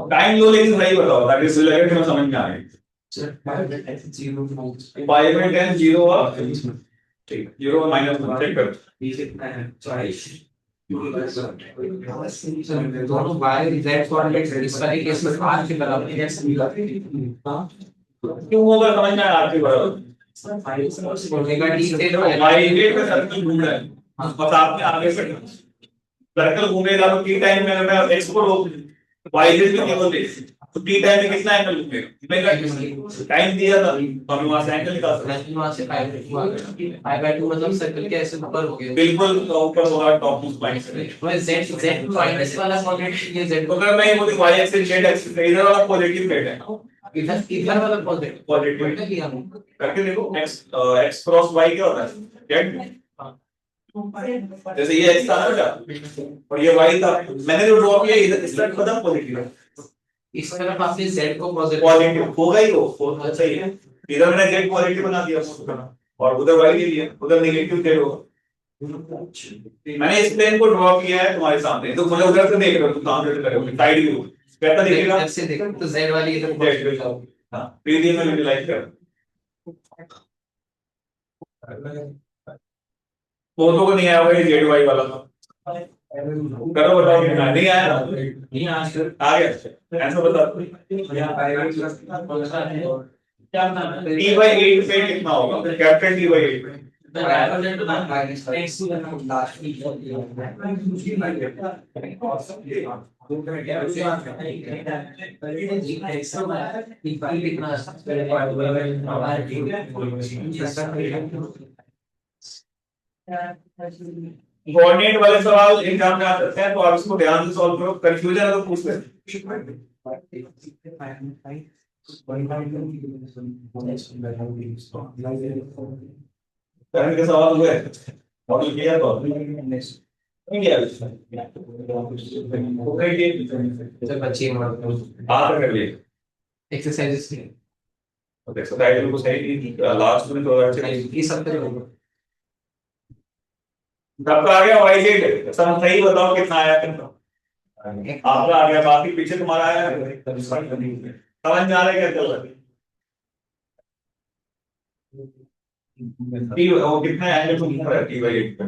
टाइम लो लेकिन सही बताओ ताकि मुझे लगे कि मैं समझ में आ गई। 5/10 0 हुआ, ठीक 0 -1 चेक कर, दोनों y z कोऑर्डिनेट्स इस वाले केस में r के बराबर है, क्यों होगा समझ में आया आपके बराबर ओमेगा टी से वाई जेड का सर्कल घूम रहा है बस आपने आगे से सर्कल घूमेगा तो टी टाइम में मैं एक्स को रोक वाई जेड में केवल देख तो टी टाइम में कितना एंगल घूमेगा ओमेगा टाइम दिया था तो हम वहां से एंगल निकाल सकते हैं वहां से पाई बाय 2 मतलब सर्कल के ऐसे ऊपर हो गया बिल्कुल ऊपर होगा टॉप मोस्ट पॉइंट से मैं z माइनस वाला कोऑर्डिनेट ये z तो अगर मैं ये बोलूं y एक्सिस z एक्सिस इधर वाला पॉजिटिव प्लेट है इधर वाला पॉजिटिव पॉजिटिव किया करके देखो x क्रॉस y क्या होता है z जैसे ये x था ना बेटा और ये y था मैंने जो ड्रॉ किया इधर इस तरफ खत्म पॉजिटिव है इस तरफ आपने z को पॉजिटिव पॉजिटिव होगा ही वो सही है इधर मैंने z पॉजिटिव बना दिया और उधर y ले लिया उधर नेगेटिव z होगा मैंने इस प्लेन को ड्रॉ किया है तुम्हारे सामने तो मैं उधर से देख रहा हूं तुम कहां से करोगे साइड व्यू कैसा दिखेगा इधर से देखो तो z वाली इधर Z हां पीडी में विजुलाइज कर फोटो को नहीं आया होगा ये जेड वाई वाला था करो बताओ कितना नहीं आया नहीं आज आ गया आंसर बता टी बाई 8 पे कितना होगा कैपिटल टी बाई 8 कोऑर्डिनेट वाले सवाल एग्जाम में आ सकते हैं तो आप इसको ध्यान से सॉल्व करो कंफ्यूजन है तो पूछ करंट के सवाल हुए मॉडल किया तो नहीं किया सर बच्चे आप कर लिए एक्सरसाइजेस ओके सो टाइटल को सही लास्ट में तो अच्छे ये सब करेंगे सबका आ गया वाई जेड सब सही बताओ कितना आया आपका आ गया बाकी पीछे तुम्हारा आया समझ में आ रहा है क्या चल रहा है टी वो कितना एंगल तुम ऊपर है टी बाई 8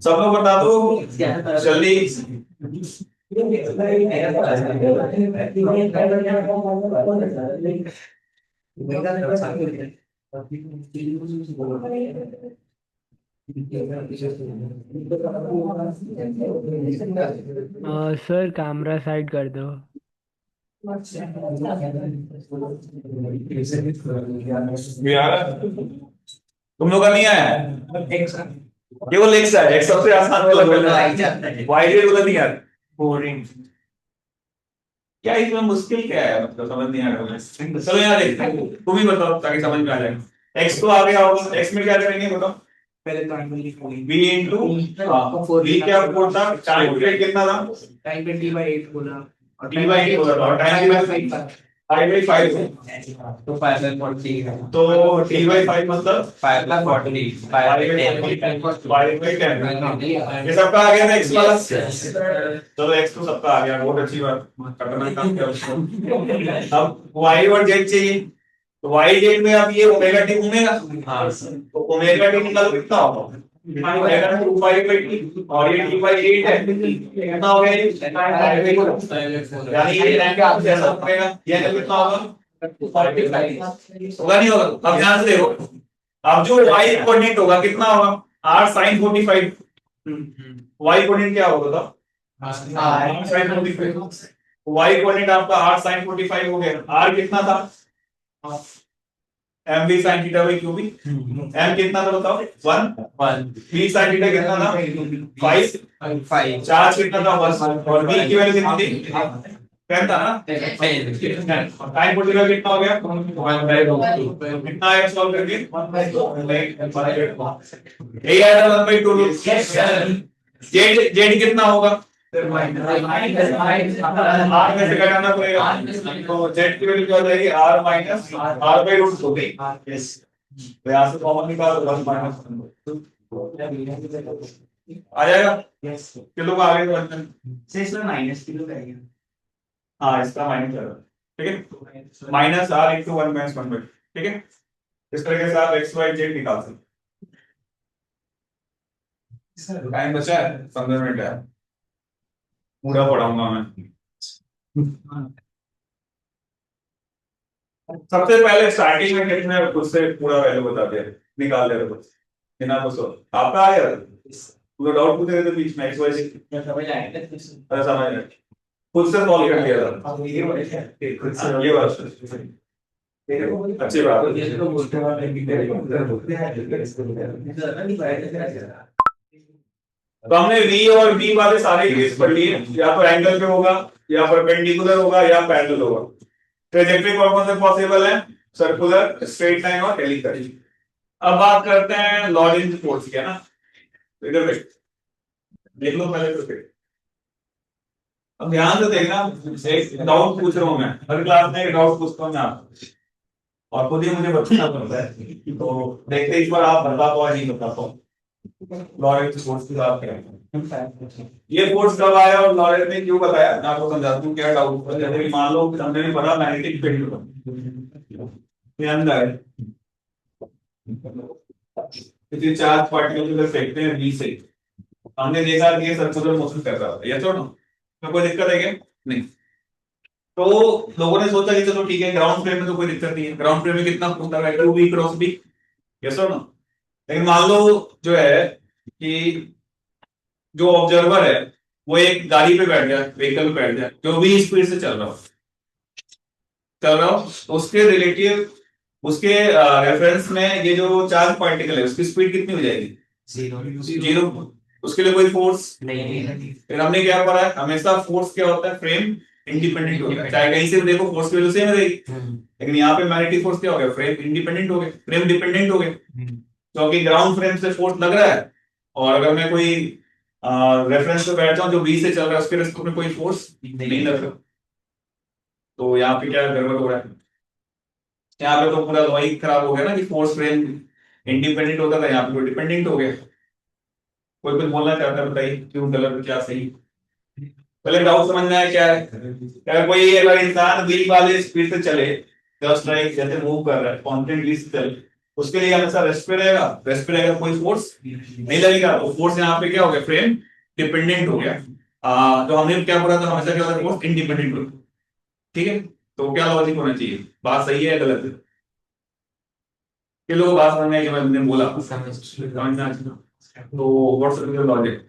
सब लोग बता दो जल्दी सर कैमरा साइड कर दो तुम लोग का नहीं आया केवल एक्स है एक्स सबसे आसान वाला वाई जेड वाला नहीं आया बोरिंग क्या इसमें मुश्किल क्या है मतलब समझ नहीं आ रहा चलो यहाँ देखते हैं तुम ही बताओ ताकि समझ में आ जाए एक्स तो आ गया होगा एक्स में क्या करेंगे बताओ पहले तो b इनटू b क्या होता टाइम पीरियड कितना था टाइम पे t/8 बोला t by 8 होगा और टाइम पीरियड 5/5 तो 5/40 तो t by 5 मतलब 5/40 5/10 ये सबका आ गया ना x वाला चलो x तो सबका आ गया बहुत अच्छी बात कटना काम किया अब y और z चाहिए तो y z में अब ये ओमेगा t घूमेगा हां तो ओमेगा t निकालो कितना होगा ओमेगा 2π/t और ये t by 8 है कितना हो गया ये यानी ये रैंक आपसे ऐसा घूमेगा ये कितना होगा 45 होगा नहीं होगा अब ध्यान से देखो अब जो y कोऑर्डिनेट होगा कितना होगा r sin 45 y कोऑर्डिनेट क्या होगा तो r sin 45 y कोऑर्डिनेट आपका r sin 45 हो गया r कितना था m v sin theta by Q B m कितना था बताओ 1 v sin थीटा कितना था 5 चार्ज कितना था 1 और v की वैल्यू कितनी थी 10 था ना टाइम 45 कितना हो गया 1/2 कितना है सॉल्व करके 1/2 यही आया था 1/2 z कितना होगा r में से घटाना पड़ेगा तो z की वैल्यू क्या हो जाएगी r minus r by root हो गई यस तो यहां से कॉमन निकालो 1 माइनस आ जाएगा यस किलो का आगे क्वेश्चन से इसमें माइनस किलो का आएगा हां इसका माइनस है ठीक है माइनस r इनटू 1 माइनस 1 ठीक है इस तरह से आप x y z निकाल सकते टाइम बचा है 15 मिनट है, पूरा पढ़ाऊंगा मैं। सबसे पहले स्टार्टिंग में कितने खुद से पूरा वैल्यू बता दिया, निकाल दे रहे कुछ बिना कुछ आपका आया पूरा डाउट पूछे थे बीच में एक्स वाई समझ आएगा अरे समझ गए खुद से सॉल्व कर लिया था ये बात अच्छी बात है। तो हमने v और b वाले सारे केस पढ़ लिए, या तो एंगल पे होगा या परपेंडिकुलर होगा या पैरेलल होगा। ट्रेजेक्टरी कौन से पॉसिबल है, सर्कुलर, स्ट्रेट लाइन और हेलिकल। अब बात करते हैं लॉरेंज फोर्स की, है ना। तो इधर देख लो पहले तो फिर अब ध्यान से देखना, एक डाउट पूछ रहा हूं मैं हर क्लास में, एक डाउट पूछता हूं मैं आपको और खुद ही मुझे बताना पड़ता है, तो देखते इस बार आप बता पाओ नहीं बता पाओ। लॉरेंज फोर्स की बात करें, ये फोर्स कब आया और लॉरेंज ने क्यों बताया, मैं आपको समझाता हूँ क्या डाउट है। जैसे कि मान लो हमने भी पढ़ा मैग्नेटिक फील्ड के अंदर किसी चार्ज पार्टिकल को फेंकते हैं v से, हमने देखा कि ये सर्कुलर मोशन कर रहा है, यस और नो, तो कोई दिक्कत है क्या, नहीं। तो लोगों ने सोचा कि चलो ठीक है ग्राउंड फ्रेम में तो कोई दिक्कत नहीं है, ग्राउंड फ्रेम में कितना फोर्स लगा है, 2v क्रॉस b, यस और नो। लेकिन मान लो जो है कि जो ऑब्जर्वर है वो एक गाड़ी पे बैठ जाए, व्हीकल पे बैठ जाए जो v स्पीड से चल रहा हो, तो उसके रिलेटिव उसके रेफरेंस में ये जो चार्ज पार्टिकल है उसकी स्पीड कितनी हो जाएगी, जीरो। उसके लिए कोई फोर्स नहीं। फिर हमने क्या पढ़ा है, हमेशा फोर्स क्या होता है, फ्रेम इंडिपेंडेंट होता है, चाहे कहीं से भी देखो फोर्स की वैल्यू सेम रहेगी। लेकिन यहाँ पे मैग्नेटिक फोर्स क्या हो गया, फ्रेम इंडिपेंडेंट हो गए, फ्रेम डिपेंडेंट हो गए, क्योंकि ग्राउंड फ्रेम से फोर्स लग रहा है और अगर मैं कोई रेफरेंस पे बैठ जाऊं जो बी से चल रहा है उसके रिस्क में कोई फोर्स नहीं लग रहा, तो यहाँ पे क्या गड़बड़ हो रहा है, यहाँ पे तो पूरा लॉजिक खराब हो गया ना कि फोर्स फ्रेम इंडिपेंडेंट होता था, यहाँ पे कोई डिपेंडेंट हो गया। कोई कुछ बोलना चाहता है बताइए क्यों गलत क्या सही, पहले डाउट समझना है क्या है। अगर कोई अगर इंसान v वाले स्पीड से चले, जस्ट लाइक जैसे मूव कर रहा है कांस्टेंट v से चले, उसके लिए हमेशा रेस्ट पे रहेगा, रेस्ट पे रहेगा, कोई फोर्स नहीं लगेगा, तो फोर्स यहाँ पे क्या हो गया, फ्रेम डिपेंडेंट हो गया। तो हमने क्या बोला था, हमेशा क्या होता है, फोर्स इंडिपेंडेंट हो, ठीक है। तो क्या लॉजिक होना चाहिए, बात सही है गलत है, कि लोग बात समझ में आई जो मैंने बोला समझना चाहिए। तो व्हाट्स द लॉजिक,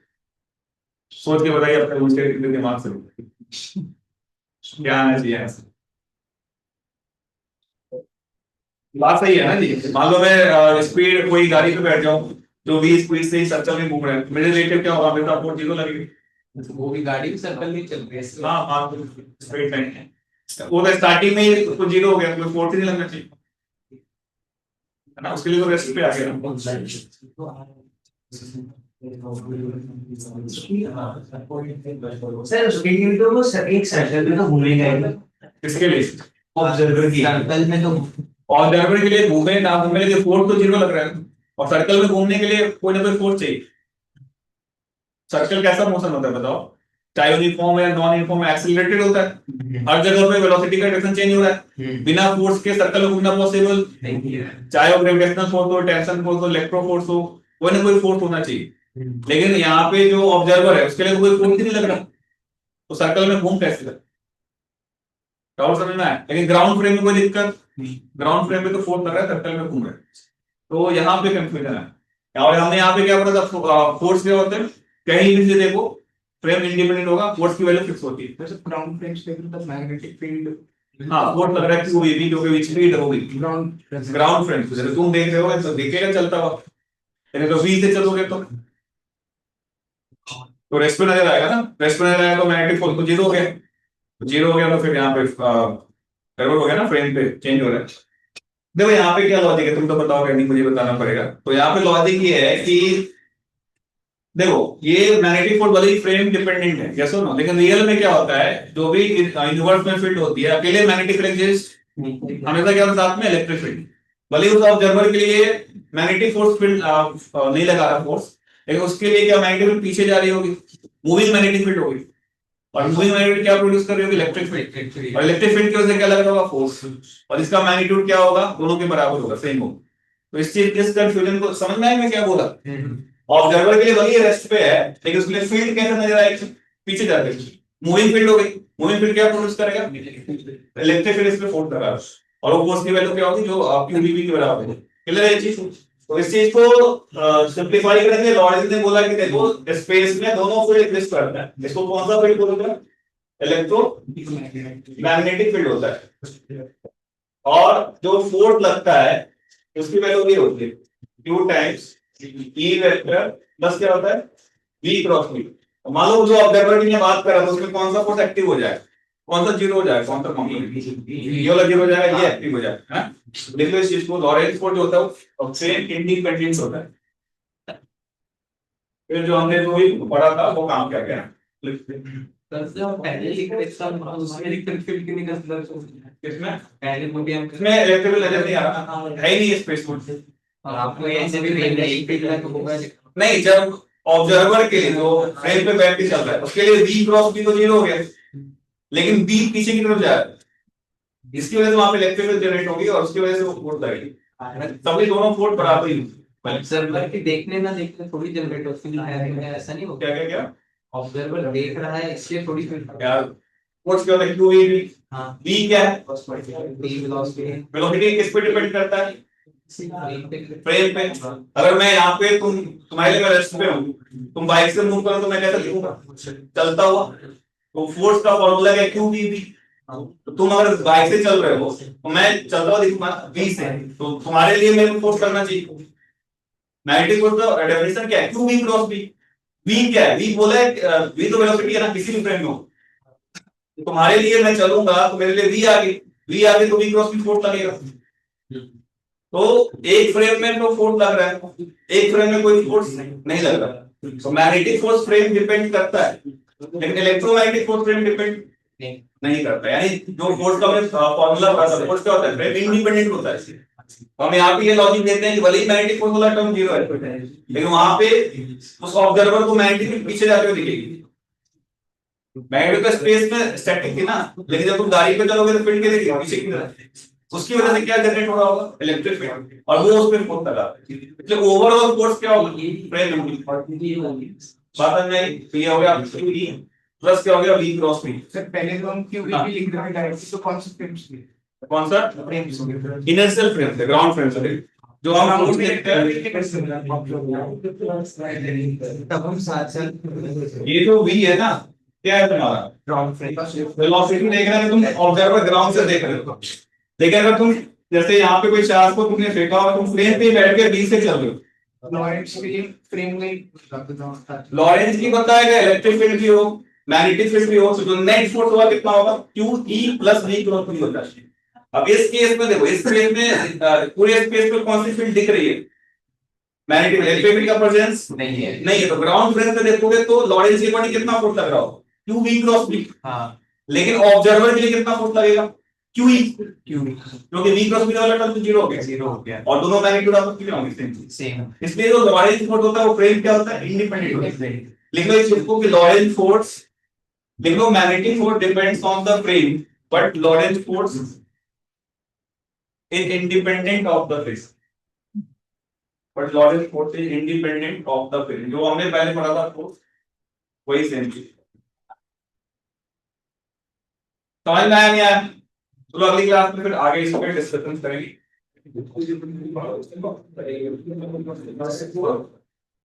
सोच के बताइए अपने मुझे दिमाग से क्या आना चाहिए। बात सही है ना जी, मान लो मैं स्पीड कोई गाड़ी पे बैठ जाऊं जो v स्पीड से ही सर्कल में घूम रहा है, मेरे रिलेटिव क्या होगा, मेरे तो फोर्स जीरो लगेगी, वो भी गाड़ी भी सर्कल नहीं चल रही है। हाँ हाँ स्ट्रेट लाइन है, वो तो स्टार्टिंग में ही तो जीरो हो गया, कोई फोर्स ही नहीं लगना चाहिए, है ना, उसके लिए तो रेस्ट पे आ गया। सर उसके लिए तो वो एक सर्कल में तो घूमेगा ही। किसके लिए, ऑब्जर्वर की सर्कल में तो ऑब्जर्वर के लिए घूमे ना घूमे लेकिन फोर्स तो जीरो लग रहा है, और सर्कल में घूमने के लिए कोई ना कोई फोर्स चाहिए। सर्कल कैसा मोशन होता है बताओ, चाहे यूनिफॉर्म या नॉन यूनिफॉर्म, एक्सीलरेटेड होता है, हर जगह पे वेलोसिटी का डायरेक्शन चेंज हो रहा है, बिना फोर्स के सर्कल में घूमना पॉसिबल नहीं है। चाहे वो ग्रेविटेशनल फोर्स हो, टेंशन फोर्स हो, इलेक्ट्रो फोर्स हो, कोई ना कोई फोर्स होना चाहिए। लेकिन यहाँ पे जो ऑब्जर्वर है उसके लिए कोई फोर्स ही नहीं लग रहा, तो सर्कल में घूम कैसे लगा, डाउट समझ में आया। लेकिन ग्राउंड फ्रेम में कोई दिक्कत, ग्राउंड फ्रेम में तो फोर्स लग रहा है, सर्कल में घूम रहा है, तो यहाँ पे कंफ्यूजन है। और हमने यहाँ पे क्या बोला था, फोर्स क्या होते हैं, कहीं भी से देखो फ्रेम इंडिपेंडेंट होगा, फोर्स की वैल्यू फिक्स होती है। वैसे ग्राउंड फ्रेम से देखो तो मैग्नेटिक फील्ड हाँ फोर्स लग रहा है क्यों, भी क्योंकि विच स्पीड होगी ग्राउंड फ्रेम से, जैसे तुम देख रहे हो तो दिखेगा चलता हुआ, लेकिन तो v से चलोगे तो रेस्ट पे नजर आएगा ना, रेस्ट पे नजर आएगा तो मैग्नेटिक फोर्स तो जीरो हो गया, जीरो हो गया तो फिर यहाँ पे गड़बड़ हो गया ना, फ्रेम पे चेंज हो रहा है। देखो यहाँ पे क्या लॉजिक है, तुम तो बताओगे नहीं, मुझे बताना पड़ेगा। तो यहाँ पे लॉजिक ये है कि देखो ये मैग्नेटिक फोर्स भले ही फ्रेम डिपेंडेंट है, यस और नो, लेकिन रियल में क्या होता है, जो भी यूनिवर्स में फील्ड होती है अकेले मैग्नेटिक फील्ड एग्जिस्ट हमेशा क्या होता है, साथ में इलेक्ट्रिक फील्ड। भले ही उस ऑब्जर्वर के लिए मैग्नेटिक फोर्स फील्ड नहीं लगा रहा फोर्स, लेकिन उसके लिए क्या मैग्नेटिक फील्ड पीछे जा रही होगी, मूविंग मैग्नेटिक फील्ड होगी, और मूविंग मैग्नेटिक क्या प्रोड्यूस कर रही होगी, इलेक्ट्रिक फील्ड, और इलेक्ट्रिक फील्ड की वजह से क्या लग रहा होगा, फोर्स, और इसका मैग्नीट्यूड क्या होगा, दोनों के बराबर होगा, सेम होगा। तो इस चीज इस कंफ्यूजन को समझ में आया मैं क्या बोला। ऑब्जर्वर के लिए वही रेस्ट पे है, लेकिन उसके लिए फील्ड कैसे नजर आएगी, पीछे जाते मूविंग फील्ड हो गई। मूविंग फील्ड क्या प्रोड्यूस करेगा, इलेक्ट्रिक फील्ड इस पे फोर्स करेगा, और वो फोर्स की वैल्यू क्या होगी, जो आपकी वीवी के बराबर है। क्लियर है ये चीज। तो इस चीज को सिंपलीफाई करेंगे। लॉरेंज ने बोला कि देखो स्पेस में दोनों फील्ड एग्जिस्ट करता है, इसको कौन सा फील्ड बोलते हैं, इलेक्ट्रो मैग्नेटिक फील्ड होता है। और जो फोर्स लगता है उसकी वैल्यू ये होती है Q times E vector plus क्या होता है V क्रॉस V। मान लो जो ऑब्जर्वर की बात कर रहा था उसमें कौन सा फोर्स एक्टिव हो जाए, कौन सा जीरो हो जाए, कौन सा कॉम्प्लीमेंट, ये वाला जीरो हो जाएगा, ये एक्टिव हो जाएगा, है ना। देख लो इस चीज को, लॉरेंज फोर्स जो होता है वो सेम इंडिपेंडेंट होता है। फिर जो हमने जो भी पढ़ा था वो काम क्या गया, पहले किसमें पहले मूवी हम इसमें इलेक्ट्रिकल नजर नहीं आ रहा है ही नहीं स्पेस में। और आपको ऐसे भी नहीं फील होगा नहीं, जब ऑब्जर्वर के लिए जो फ्रेम पे बैठ के चल रहा है उसके लिए V क्रॉस V तो जीरो हो गया, लेकिन V पीछे की तरफ जा रहा है, इसकी वजह से वहां पे इलेक्ट्रिकल जनरेट होगी और उसकी वजह से वो फोर्स लगेगी। तभी दोनों फोर्स बराबर ही ऑब्जर्वर के देखने ना देखने थोड़ी जनरेट होती है, ऐसा नहीं होता। क्या क्या क्या ऑब्जर्वर देख रहा है इसलिए थोड़ी यार फोर्स क्या होता है, QV। हाँ V क्या है, वेलोसिटी वेलोसिटी किस पे डिपेंड करता है, फ्रेम पे। अगर मैं यहाँ पे तुम्हारे लिए मैं रेस्ट पे हूँ, तुम बाइक से मूव करो तो मैं कैसा दिखूंगा, चलता हुआ। तो फोर्स का फॉर्मूला क्या है, QV। तो तुम अगर बाइक से चल रहे हो तो मैं चलता हुआ दिखूंगा V से, तो तुम्हारे लिए मेरे को फोर्स करना चाहिए। मैग्नेटिक फोर्स का डेफिनेशन क्या है, QV क्रॉस V। V क्या है, V बोला है V तो वेलोसिटी है ना किसी भी फ्रेम में हो। तुम्हारे लिए मैं चलूंगा तो मेरे लिए V आगे तो V क्रॉस V फोर्स लगेगा। तो एक फ्रेम में तो फोर्स लग रहा है, एक फ्रेम में कोई फोर्स नहीं लग रहा। तो मैग्नेटिक फोर्स फ्रेम डिपेंड करता है, लेकिन इलेक्ट्रोमैग्नेटिक फोर्स फ्रेम डिपेंड नहीं करता। यानी जो फोर्स का हमने फॉर्मूला पढ़ा था, फोर्स क्या होता है, फ्रेम इंडिपेंडेंट होता है। तो हम यहाँ पे ये लॉजिक देते हैं कि भले ही मैग्नेटिक फोर्स वाला टर्म जीरो है, लेकिन वहां पे उस ऑब्जर्वर को मैग्नेटिक पीछे जाते हुए दिखेगी। मैग्नेटिक स्पेस में स्टैटिक थी ना, लेकिन जब तुम गाड़ी पे चलोगे तो फील्ड के देखिए पीछे की तरफ, उसकी वजह से क्या जनरेट हो रहा होगा, इलेक्ट्रिक फील्ड, और वो उस पे फोर्स लगा। इसलिए ओवरऑल फोर्स क्या होगा, फ्रेम बात समझ में आई। तो ये हो गया QE प्लस क्या हो गया V क्रॉस V। सर पहले तो हम QV भी लिख रहे थे डायरेक्टली, तो कौन सा फ्रेम्स थे, कौन सा फ्रेम्स हो गए इनर्शियल फ्रेम थे, ग्राउंड फ्रेम थे, जो हम फोर्स देखते हैं। तब हम साथ ये जो V है ना, क्या है तुम्हारा ग्राउंड फ्रेम वेलोसिटी देख रहे हो, तुम ऑब्जर्वर ग्राउंड से देख रहे हो। लेकिन अगर तुम जैसे यहाँ पे कोई चार्ज को तुमने फेंका और तुम फ्रेम पे बैठ के V से चल रहे हो, लॉरेंस के लिए फ्रेम में लॉरेंज की बताएगा इलेक्ट्रिक फील्ड भी हो मैग्नेटिक फील्ड भी हो, तो जो नेट फोर्स होगा कितना होगा, QE plus V cross V होता है। अब इस केस में देखो, इस केस में पूरे स्पेस में कौन सी फील्ड दिख रही है, मैग्नेटिक इलेक्ट्रिक फील्ड का प्रेजेंस नहीं है। तो ग्राउंड फ्रेम पे देखोगे तो लॉरेंज के बॉडी कितना फोर्स लग रहा होगा, QV क्रॉस V। लेकिन ऑब्जर्वर के लिए कितना फोर्स लगेगा, QE, क्योंकि V क्रॉस V वाला टर्म तो जीरो हो गया और दोनों मैग्नीट्यूड आपस में होंगे सेम। इसलिए जो लॉरेंज फोर्स होता है वो फ्रेम क्या होता है, इंडिपेंडेंट होता है। लिख लो इस चीज को कि लॉरेंज फोर्स, लिख लो magnetic force depends on the frame but Lorentz force is independent of the frame, but Lorentz force is independent of the frame. जो हमने पहले पढ़ा था फोर्स वही सेम चीज। समझ में आया नहीं आया? चलो अगली क्लास में फिर आगे इस पर डिस्कशन करेंगे।